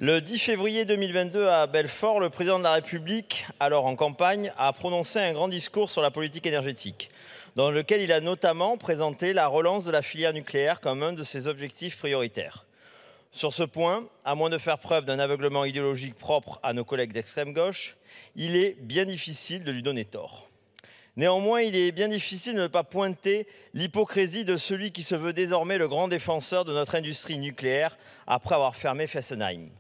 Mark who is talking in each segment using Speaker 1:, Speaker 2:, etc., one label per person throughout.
Speaker 1: Le 10 février 2022 à Belfort, le président de la République, alors en campagne, a prononcé un grand discours sur la politique énergétique, dans lequel il a notamment présenté la relance de la filière nucléaire comme un de ses objectifs prioritaires. Sur ce point, à moins de faire preuve d'un aveuglement idéologique propre à nos collègues d'extrême gauche, il est bien difficile de lui donner tort. Néanmoins, il est bien difficile de ne pas pointer l'hypocrisie de celui qui se veut désormais le grand défenseur de notre industrie nucléaire après avoir fermé Fessenheim.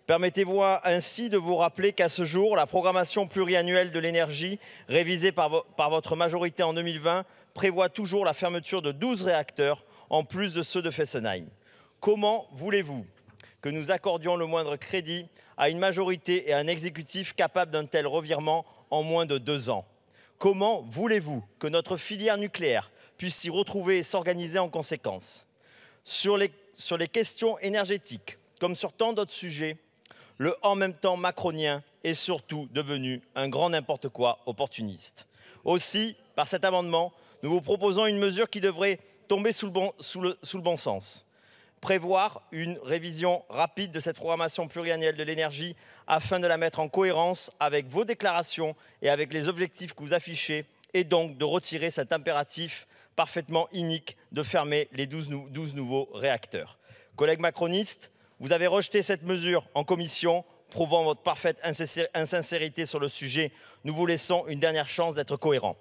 Speaker 1: Permettez-moi ainsi de vous rappeler qu'à ce jour, la programmation pluriannuelle de l'énergie, révisée par votre majorité en 2020, prévoit toujours la fermeture de 12 réacteurs, en plus de ceux de Fessenheim. Comment voulez-vous que nous accordions le moindre crédit à une majorité et à un exécutif capable d'un tel revirement en moins de 2 ans? Comment voulez-vous que notre filière nucléaire puisse s'y retrouver et s'organiser en conséquence? Sur les questions énergétiques, comme sur tant d'autres sujets, le « en même temps » macronien est surtout devenu un grand n'importe quoi opportuniste. Aussi, par cet amendement, nous vous proposons une mesure qui devrait tomber sous le bon sens. Prévoir une révision rapide de cette programmation pluriannuelle de l'énergie afin de la mettre en cohérence avec vos déclarations et avec les objectifs que vous affichez, et donc de retirer cet impératif parfaitement inique de fermer les 12 nouveaux réacteurs. Collègues macronistes, vous avez rejeté cette mesure en commission, prouvant votre parfaite insincérité sur le sujet. Nous vous laissons une dernière chance d'être cohérents.